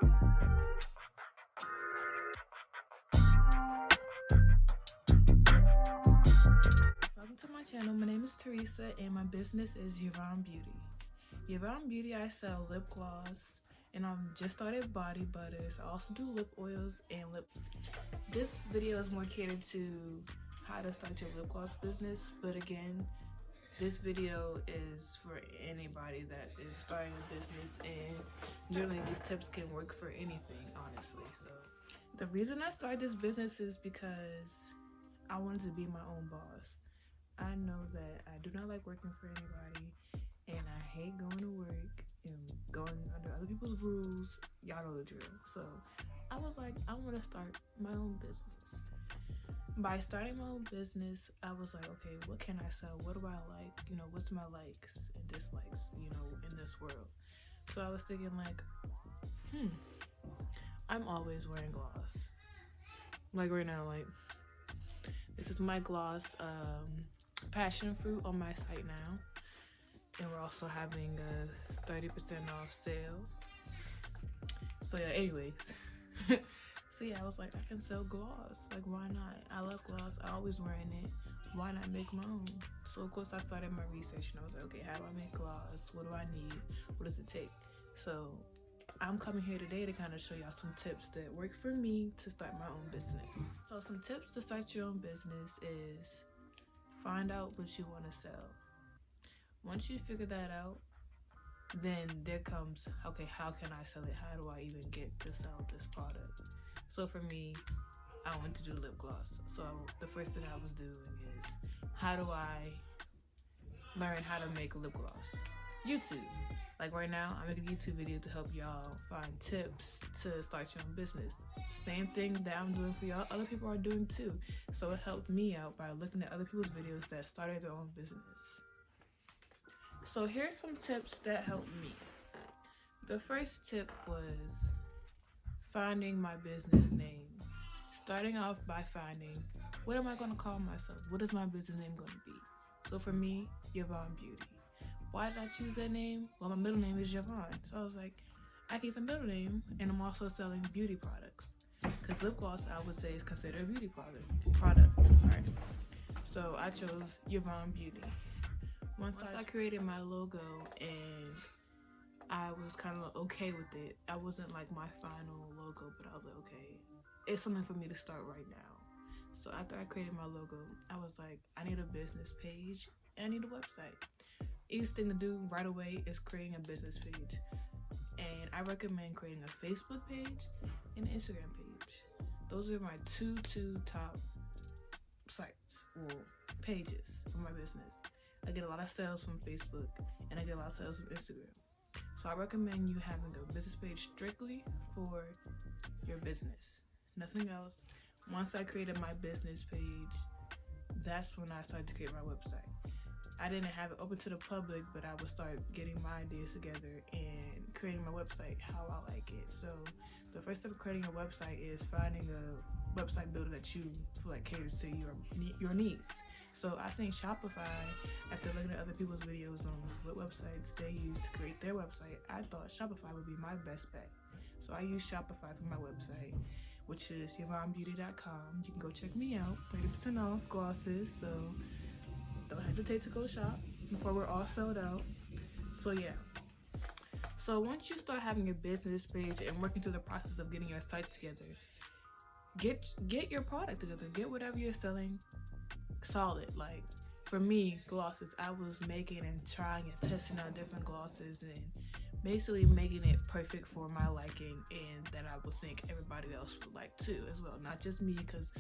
Welcome to my channel. My name is Teresa and my business is Yvonne Beauty. Yvonne Beauty, I sell lip gloss and I've just started body butters. I also do lip oils and lip. This video is more catered to how to start your lip gloss business, but again, this video is for anybody that is starting a business, and generally these tips can work for anything, honestly. So the reason I started this business is because I wanted to be my own boss. I know that I do not like working for anybody, and I hate going to work and going under other people's rules. Y'all know the drill. So I was like, I want to start my own business. By starting my own business, I was like, okay, what can I sell? What do I like? You know, what's my likes and dislikes, you know, in this world? So I was thinking like, I'm always wearing gloss. Like right now, like, this is my gloss, passion fruit on my site now. And we're also having a 30% off sale. So yeah, anyways. So yeah, I was like, I can sell gloss. Like, why not? I love gloss. I always wearing it. Why not make my own? So of course I started my research and I was like, okay, how do I make gloss? What do I need? What does it take? So I'm coming here today to kind of show y'all some tips that work for me to start my own business. So some tips to start your own business is find out what you want to sell. Once you figure that out, then there comes, okay, how can I sell it? How do I even get to sell this product? So for me, I want to do lip gloss. So the first thing I was doing is, how do I learn how to make lip gloss? YouTube. Like right now, I'm making a YouTube video to help y'all find tips to start your own business. Same thing that I'm doing for y'all, other people are doing too. So it helped me out by looking at other people's videos that started their own business. So here's some tips that helped me. The first tip was finding my business name. Starting off by finding, what am I going to call myself? What is my business name going to be? So for me, Yvonne Beauty. Why did I choose that name? Well, my middle name is Yvonne. So I was like, I can use my middle name, and I'm also selling beauty products. Because lip gloss, I would say, is considered a beauty product. Alright. So I chose Yvonne Beauty. Once I created my logo and I was kind of okay with it, I wasn't like my final logo, but I was like, okay, it's something for me to start right now. So after I created my logo, I was like, I need a business page and I need a website. Easiest thing to do right away is creating a business page. And I recommend creating a Facebook page and an Instagram page. Those are my two top sites, well, pages for my business. I get a lot of sales from Facebook and I get a lot of sales from Instagram. So I recommend you having a business page strictly for your business, nothing else. Once I created my business page, that's when I started to create my website. I didn't have it open to the public, but I would start getting my ideas together and creating my website how I like it. So the first step of creating a website is finding a website builder that you feel like caters to your needs. So I think Shopify, after looking at other people's videos on what websites they use to create their website, I thought Shopify would be my best bet. So I use Shopify for my website, which is YvonneBeauty.com. You can go check me out, 30% off glosses, so don't hesitate to go shop before we're all sold out. So yeah. So once you start having your business page and working through the process of getting your site together, get your product together. Get whatever you're selling solid. Like for me, glosses, I was making and trying and testing out different glosses and basically making it perfect for my liking and that I would think everybody else would like too as well. Not just me, because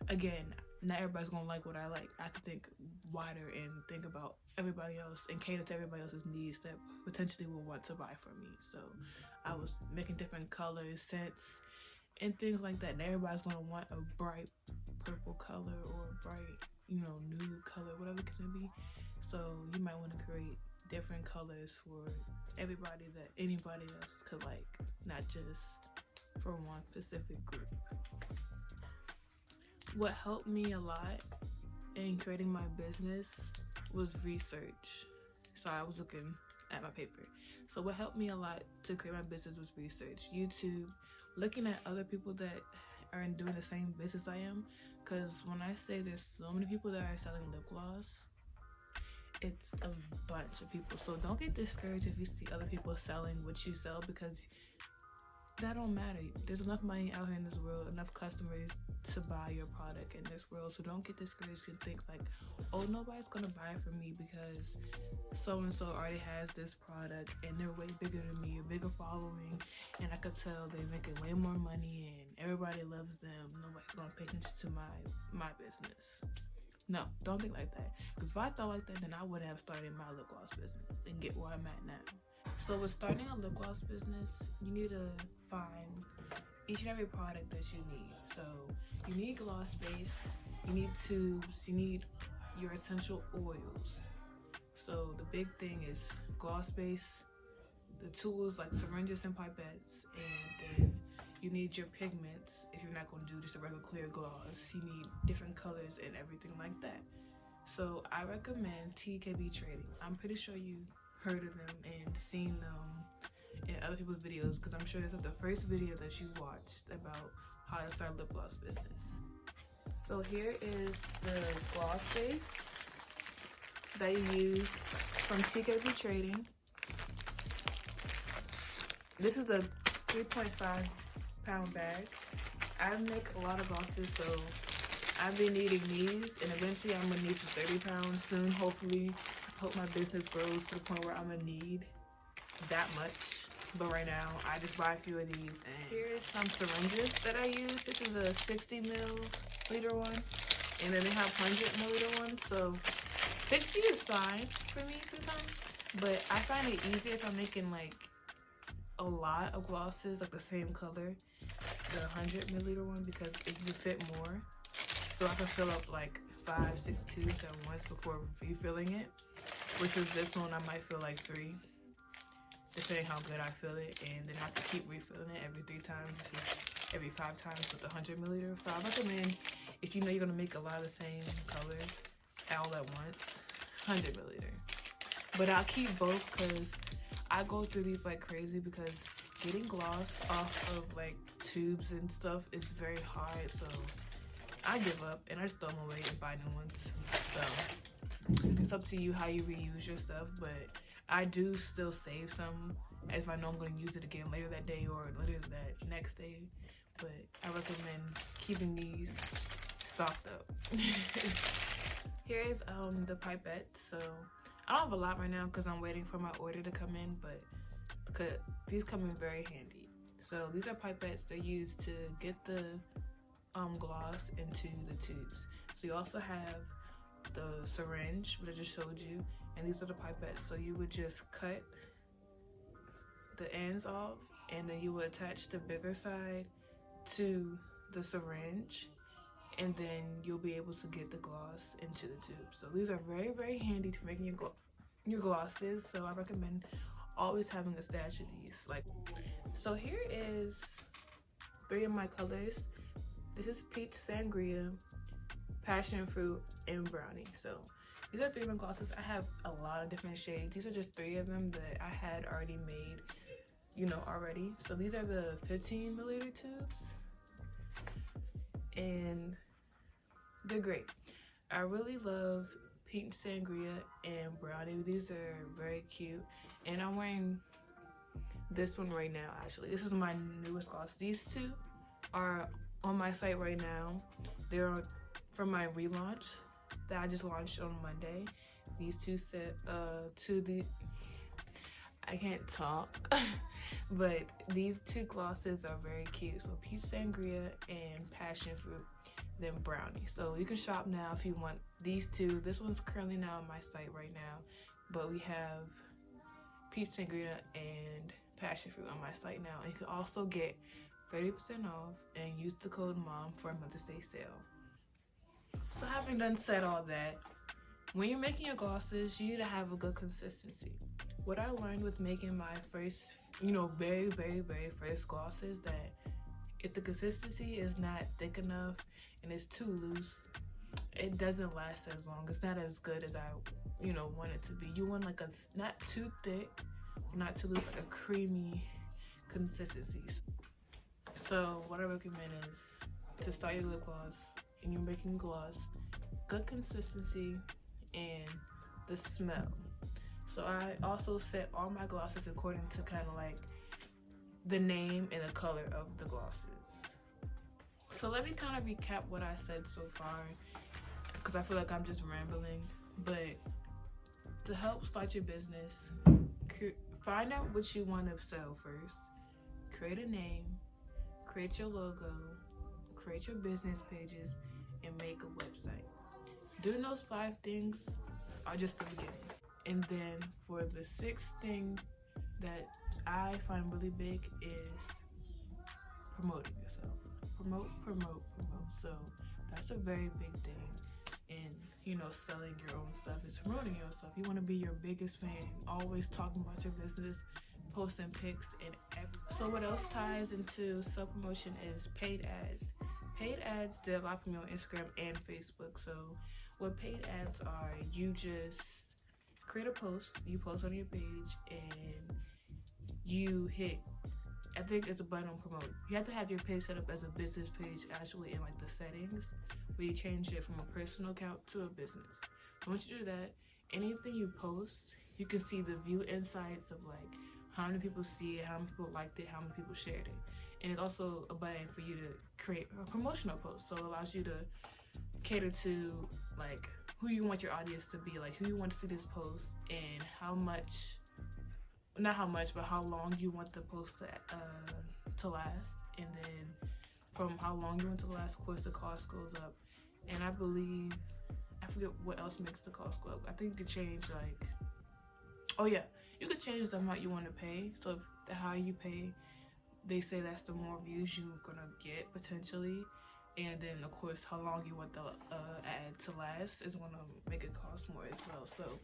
again, not everybody's gonna like what I like. I have to think wider and think about everybody else and cater to everybody else's needs that potentially will want to buy from me. So I was making different colors, scents, and things like that. And everybody's gonna want a bright purple color or a bright, nude color, whatever it can be. So you might want to create different colors for everybody that anybody else could like, not just for one specific group. What helped me a lot in creating my business was research. So I was looking at my paper. So what helped me a lot to create my business was research, YouTube, looking at other people that are doing the same business I am. Because when I say there's so many people that are selling lip gloss, it's a bunch of people. So don't get discouraged if you see other people selling what you sell, because that don't matter. There's enough money out here in this world, enough customers to buy your product in this world. So don't get discouraged and think like, oh, nobody's gonna buy it from me because so and so already has this product and they're way bigger than me, a bigger following, and I could tell they're making way more money and everybody loves them. Nobody's gonna pay attention to my business. No, don't think like that. Because if I thought like that, then I wouldn't have started my lip gloss business and get where I'm at now. So with starting a lip gloss business, you need to find each and every product that you need. So you need gloss base, you need tubes, you need your essential oils. So the big thing is gloss base, the tools like syringes and pipettes, and then you need your pigments if you're not going to do just a regular clear gloss. You need different colors and everything like that. So I recommend TKB Trading. I'm pretty sure you heard of them and seen them in other people's videos, because I'm sure this is the first video that you watched about how to start a lip gloss business. So here is the gloss base that you use from TKB Trading. This is a 3.5 pound bag. I make a lot of glosses, so I've been needing these, and eventually I'm gonna need some 30 pounds soon, hopefully. Hope my business grows to the point where I'm gonna need that much. But right now, I just buy a few of these. And here's some syringes that I use. This is a 60 milliliter one, and then they have 100 milliliter ones. So 60 is fine for me sometimes, but I find it easier if I'm making like a lot of glosses, like the same color, the 100 milliliter one, because it can fit more. So I can fill up like 5-6 tubes at once before refilling it. Which is this one, I might feel like 3, depending how good I feel it, and then I have to keep refilling it every 3 times, every 5 times with the 100 milliliter. So I recommend, if you know you're gonna make a lot of the same color all at once, 100 milliliter. But I'll keep both because I go through these like crazy, because getting gloss off of like tubes and stuff is very hard. So I give up and I just throw them away and buy new ones. So it's up to you how you reuse your stuff, but I do still save some if I know I'm going to use it again later that day or later that next day. But I recommend keeping these stocked up. Here is the pipette. So I don't have a lot right now because I'm waiting for my order to come in, but because these come in very handy. So these are pipettes. They're used to get the gloss into the tubes. So you also have the syringe, which I just showed you, and these are the pipettes. So you would just cut the ends off, and then you would attach the bigger side to the syringe, and then you'll be able to get the gloss into the tube. So these are very, very handy for making your glosses. So I recommend always having a stash of these. So here is 3 of my colors. This is peach sangria, passion fruit, and brownie. So these are 3 of my glosses. I have a lot of different shades. These are just 3 of them that I had already made, already. So these are the 15 milliliter tubes, and they're great. I really love peach sangria and brownie. These are very cute, and I'm wearing this one right now. Actually, this is my newest gloss. These 2 are on my site right now. They're from my relaunch that I just launched on Monday. These 2 I can't talk but these 2 glosses are very cute. So peach sangria and passion fruit, then brownie. So you can shop now if you want these 2. This one's currently now on my site right now, but we have peach sangria and passion fruit on my site now. And you can also get 30% off and use the code MOM for a Mother's Day sale. So having done said all that, when you're making your glosses, you need to have a good consistency. What I learned with making my first, very, very, very first glosses, that if the consistency is not thick enough and it's too loose, it doesn't last as long. It's not as good as I, want it to be. You want like a not too thick, not too loose, like a creamy consistency. So what I recommend is to start your lip gloss and you're making gloss, good consistency and the smell. So I also set all my glosses according to kind of like the name and the color of the glosses. So let me kind of recap what I said so far, because I feel like I'm just rambling. But to help start your business, find out what you want to sell first, create a name, create your logo, create your business pages, and make a website. Doing those 5 things are just the beginning. And then for the 6th thing that I find really big is promoting yourself. Promote. So that's a very big thing in, selling your own stuff, is promoting yourself. You want to be your biggest fan, always talking about your business, posting pics and everything. So what else ties into self-promotion is paid ads. Paid ads did a lot for me on Instagram and Facebook. So what paid ads are, you just create a post, you post on your page, and you hit, I think it's a button on promote. You have to have your page set up as a business page actually in like the settings, where you change it from a personal account to a business. So once you do that, anything you post, you can see the view insights of like how many people see it, how many people liked it, how many people shared it. And it's also a button for you to create a promotional post. So it allows you to cater to like who you want your audience to be, like who you want to see this post, and how much, not how much, but how long you want the post to last. And then from how long you want to last, of course, the cost goes up. And I believe, I forget what else makes the cost go up. I think you could change like, oh yeah, you could change the amount you want to pay. So if the higher you pay, they say that's the more views you're gonna get potentially. And then of course how long you want the ad to last is gonna make it cost more as well. So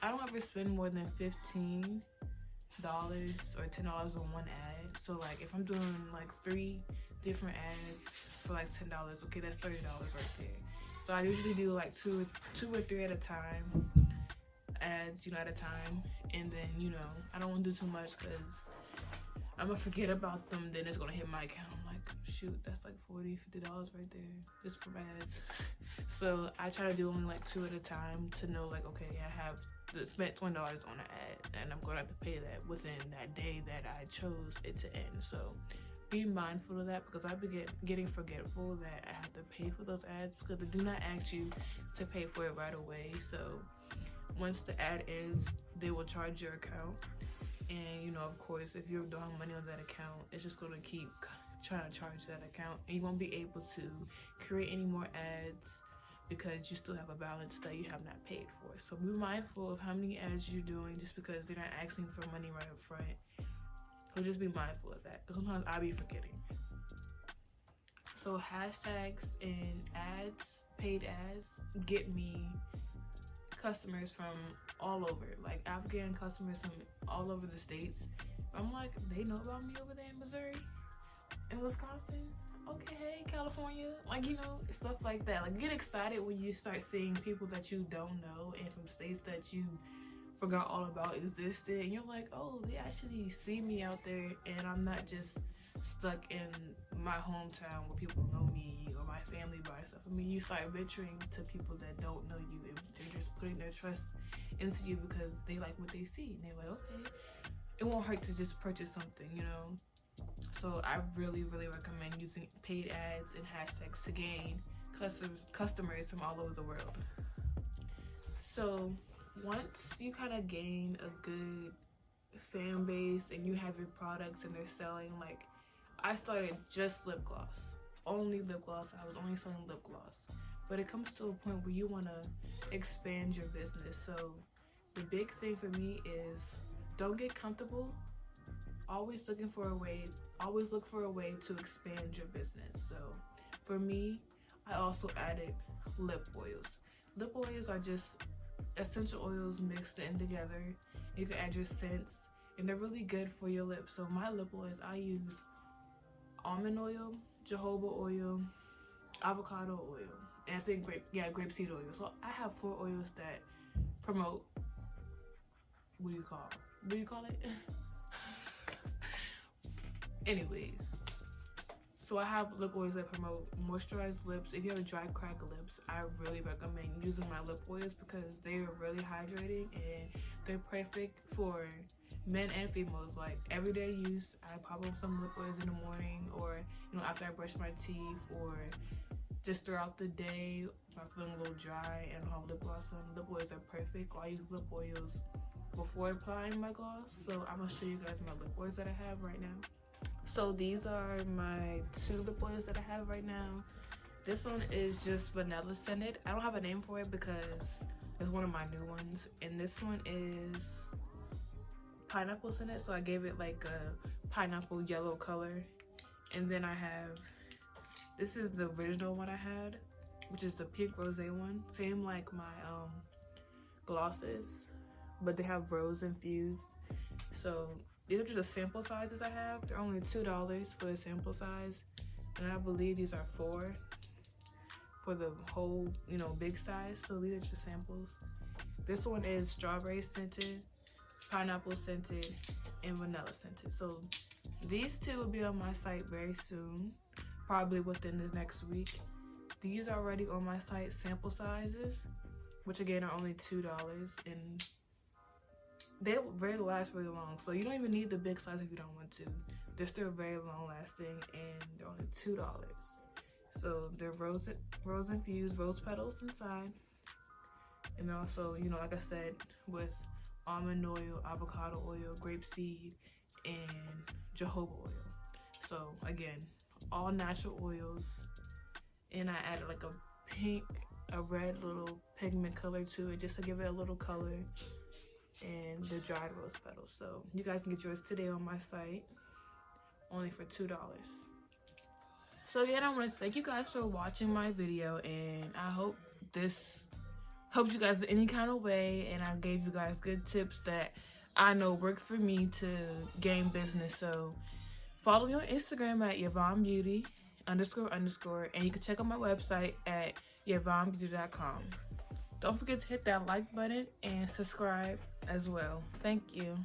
I don't ever spend more than $15 or $10 on one ad. So like if I'm doing like 3 different ads for like $10, okay, that's $30 right there. So I usually do like two or three at a time, ads, at a time. And then, I don't want to do too much because I'm gonna forget about them, then it's gonna hit my account. I'm like, shoot, that's like $40, $50 right there just for ads. So I try to do only like 2 at a time to know like, okay, I have spent $20 on an ad and I'm gonna have to pay that within that day that I chose it to end. So be mindful of that, because I be getting forgetful that I have to pay for those ads, because they do not ask you to pay for it right away. So once the ad ends, they will charge your account. And of course, if you're doing money on that account, it's just going to keep trying to charge that account, and you won't be able to create any more ads because you still have a balance that you have not paid for. So be mindful of how many ads you're doing, just because they're not asking for money right up front. So just be mindful of that, because sometimes I be forgetting. So hashtags and ads, paid ads, get me customers from all over, like African customers from all over the states. I'm like, they know about me over there in Missouri, in Wisconsin, okay, hey, California, like, stuff like that. Like, get excited when you start seeing people that you don't know and from states that you forgot all about existed, and you're like, oh, they actually see me out there, and I'm not just stuck in my hometown where people know me or my family buys stuff. I mean, you start venturing to people that don't know you, and they're just putting their trust into you because they like what they see, and they're like, okay, it won't hurt to just purchase something, So I really recommend using paid ads and hashtags to gain customers from all over the world. So once you kind of gain a good fan base and you have your products and they're selling, like I started just lip gloss, only lip gloss. I was only selling lip gloss, but it comes to a point where you want to expand your business. So the big thing for me is, don't get comfortable. Always look for a way to expand your business. So for me, I also added lip oils. Lip oils are just essential oils mixed in together. You can add your scents, and they're really good for your lips. So my lip oils, I use almond oil, jojoba oil, avocado oil, and I think grapeseed oil. So I have 4 oils that promote, what do you call it? Anyways, so I have lip oils that promote moisturized lips. If you have dry, cracked lips, I really recommend using my lip oils because they are really hydrating and they're perfect for men and females. Like everyday use, I pop on some lip oils in the morning, or after I brush my teeth, or just throughout the day if I'm feeling a little dry and I don't have lip gloss on. Lip oils are perfect. I use lip oils before applying my gloss. So I'm gonna show you guys my lip oils that I have right now. So these are my 2 lip oils that I have right now. This one is just vanilla scented. I don't have a name for it because it's one of my new ones. And this one is pineapple scented, so I gave it like a pineapple yellow color. And then I have, this is the original one I had, which is the pink rose one. Same like my glosses, but they have rose infused. So these are just the sample sizes I have. They're only $2 for the sample size. And I believe these are 4 for the whole, big size. So these are just samples. This one is strawberry scented, pineapple scented, and vanilla scented. So these 2 will be on my site very soon, probably within the next week. These are already on my site sample sizes, which again are only $2, and they last really long. So you don't even need the big size if you don't want to. They're still very long lasting, and they're only $2. So they're rose infused, rose petals inside, and also, like I said, with almond oil, avocado oil, grapeseed, and jojoba oil. So again, all natural oils, and I added like a red little pigment color to it just to give it a little color, and the dried rose petals. So you guys can get yours today on my site, only for $2. So again, I want to thank you guys for watching my video, and I hope this helped you guys in any kind of way, and I gave you guys good tips that I know work for me to gain business. So follow me on Instagram at YvonneBeauty __, and you can check out my website at YvonneBeauty.com. Don't forget to hit that like button and subscribe as well. Thank you.